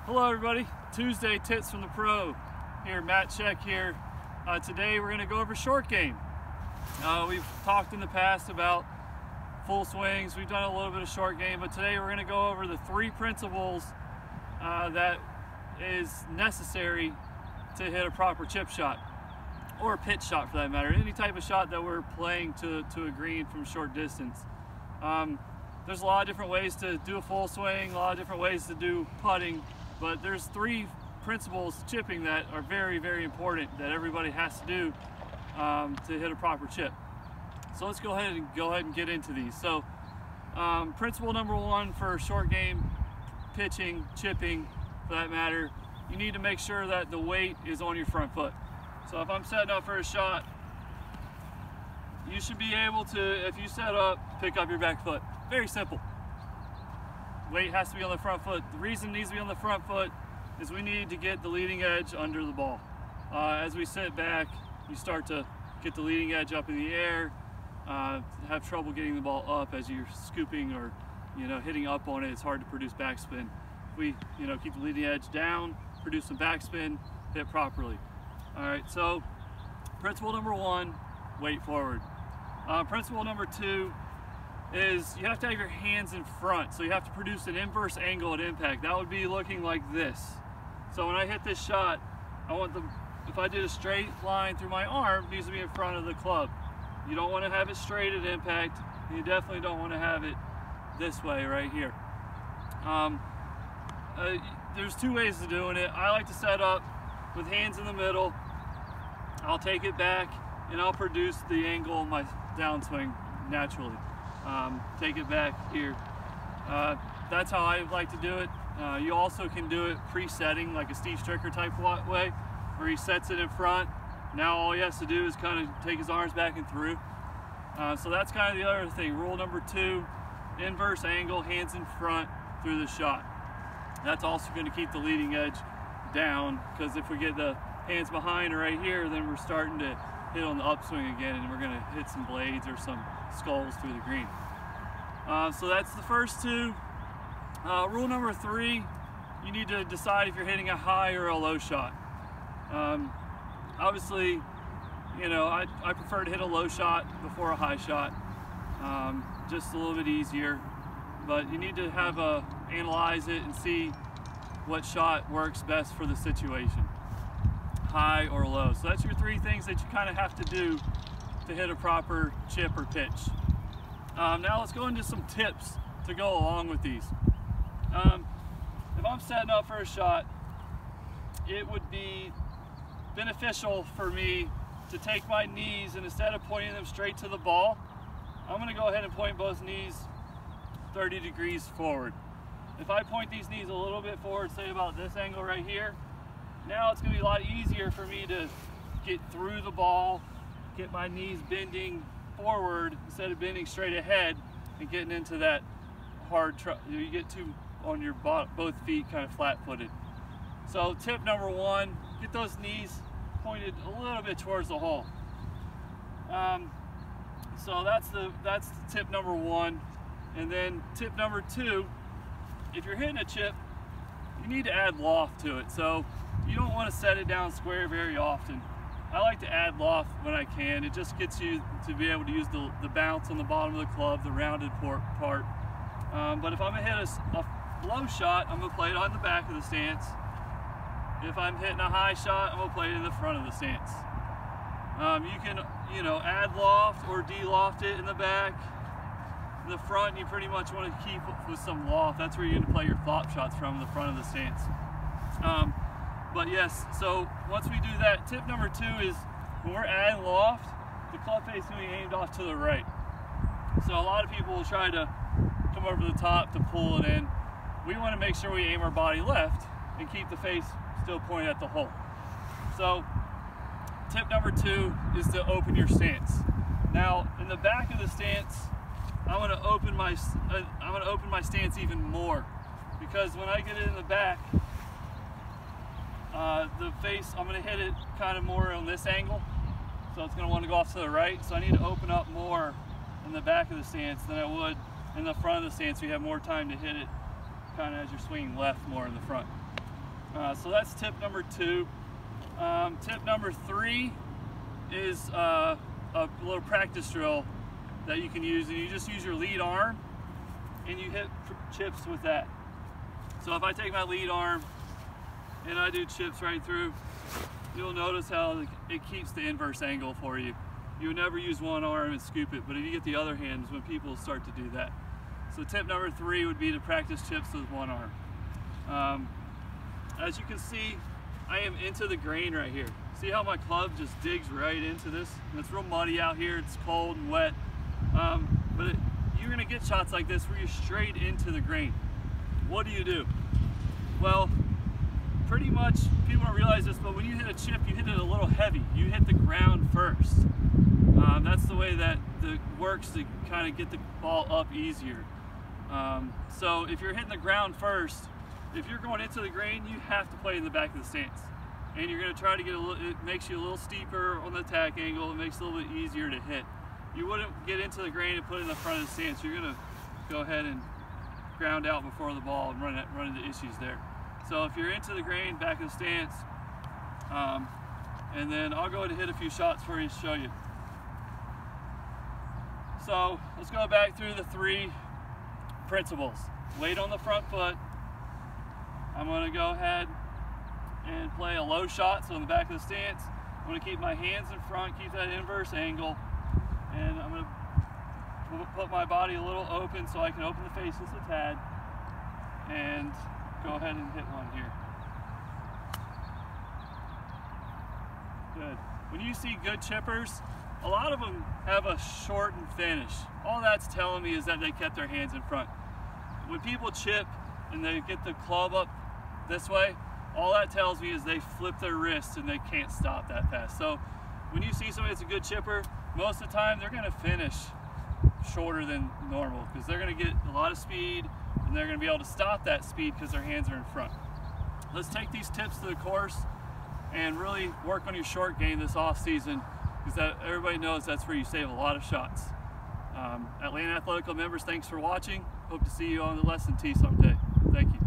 Hello everybody, Tuesday Tips from the Pro here, Matt Check here. Today we're going to go over short game. We've talked in the past about full swings, we've done a little bit of short game, but today we're going to go over the 3 principles that is necessary to hit a proper chip shot, or a pitch shot for that matter, any type of shot that we're playing to a green from short distance. There's a lot of different ways to do a full swing, a lot of different ways to do putting, but there's 3 principles to chipping that are very, very important that everybody has to do to hit a proper chip. So let's go ahead and get into these. So principle number 1 for short game pitching, chipping for that matter, you need to make sure that the weight is on your front foot. So if I'm setting up for a shot, you should be able to, if you set up, pick up your back foot. Very simple. Weight has to be on the front foot. The reason it needs to be on the front foot is we need to get the leading edge under the ball. As we sit back, you start to get the leading edge up in the air, have trouble getting the ball up as you're scooping or hitting up on it. It's hard to produce backspin. If we keep the leading edge down, produce some backspin, hit properly. All right, so principle number 1, weight forward. Principle number 2 is you have to have your hands in front, so you have to produce an inverse angle at impact. That would be looking like this. So when I hit this shot, if I did a straight line through my arm, it needs to be in front of the club. You don't want to have it straight at impact, and you definitely don't want to have it this way right here. There's 2 ways of doing it. I like to set up with hands in the middle. I'll take it back and I'll produce the angle of my downswing naturally. Take it back here. That's how I like to do it. You also can do it pre-setting, like a Steve Stricker type way, where he sets it in front. Now all he has to do is kind of take his arms back and through. So that's kind of the other thing. Rule number 2, inverse angle, hands in front through the shot. That's also going to keep the leading edge down, because if we get the hands behind right here, then we're starting to hit on the upswing again, and we're going to hit some blades or some skulls through the green. So that's the first 2. Rule number 3, you need to decide if you're hitting a high or a low shot. Obviously, I prefer to hit a low shot before a high shot, just a little bit easier, but you need to analyze it and see what shot works best for the situation, high or low. So that's your 3 things that you kind of have to do to hit a proper chip or pitch. Now let's go into some tips to go along with these. If I'm setting up for a shot, it would be beneficial for me to take my knees, and instead of pointing them straight to the ball, I'm going to go ahead and point both knees 30 degrees forward. If I point these knees a little bit forward, say about this angle right here, now it's going to be a lot easier for me to get through the ball, get my knees bending forward instead of bending straight ahead and getting into that hard, you get on your both feet kind of flat-footed. So tip number 1, get those knees pointed a little bit towards the hole. So that's tip number 1. And then tip number 2, if you're hitting a chip, you need to add loft to it. So you don't want to set it down square very often. I like to add loft when I can. It just gets you to be able to use the bounce on the bottom of the club, the rounded part. But if I'm going to hit a low shot, I'm going to play it on the back of the stance. If I'm hitting a high shot, I'm going to play it in the front of the stance. You can, add loft or de-loft it in the back. In the front, you pretty much want to keep with some loft. That's where you're going to play your flop shots from, the front of the stance. But yes, so once we do that, tip number 2 is when we're adding loft, the club face is going to be aimed off to the right. So a lot of people will try to come over the top to pull it in. We want to make sure we aim our body left and keep the face still pointed at the hole. So tip number 2 is to open your stance. Now in the back of the stance, I'm going to open my stance even more, because when I get it in the back, the face, I'm going to hit it kind of more on this angle, so it's going to want to go off to the right. So I need to open up more in the back of the stance than I would in the front of the stance. So you have more time to hit it kind of as you're swinging left more in the front. So that's tip number 2. Tip number 3 is a little practice drill that you can use, and you just use your lead arm and you hit chips with that. So if I take my lead arm and I do chips right through, you'll notice how it keeps the inverse angle for you. You would never use one arm and scoop it, but if you get the other hand is when people start to do that. So tip number 3 would be to practice chips with one arm. As you can see, I am into the grain right here. See how my club just digs right into this? And it's real muddy out here, it's cold and wet. You're gonna get shots like this where you're straight into the grain. What do? Well, pretty much, people don't realize this, but when you hit a chip, you hit it a little heavy. You hit the ground first. That's the way that it works to kind of get the ball up easier. So if you're hitting the ground first, if you're going into the grain, you have to play in the back of the stance. And you're gonna try to get it makes you a little steeper on the attack angle, it makes it a little bit easier to hit. You wouldn't get into the grain and put it in the front of the stance. You're gonna go ahead and ground out before the ball and run into issues there. So if you're into the grain, back of the stance, and then I'll go ahead and hit a few shots for you to show you. So let's go back through the 3 principles. Weight on the front foot. I'm going to go ahead and play a low shot, so in the back of the stance. I'm going to keep my hands in front, keep that inverse angle, and I'm going to put my body a little open so I can open the face just a tad, and go ahead and hit one here. Good. When you see good chippers, a lot of them have a shortened finish. All that's telling me is that they kept their hands in front. When people chip and they get the club up this way, all that tells me is they flip their wrists and they can't stop that fast. So when you see somebody that's a good chipper, most of the time they're gonna finish shorter than normal because they're gonna get a lot of speed and they're gonna be able to stop that speed because their hands are in front. Let's take these tips to the course and really work on your short game this off season, because everybody knows that's where you save a lot of shots. Atlanta Athletico members, thanks for watching. Hope to see you on the lesson tee someday. Thank you.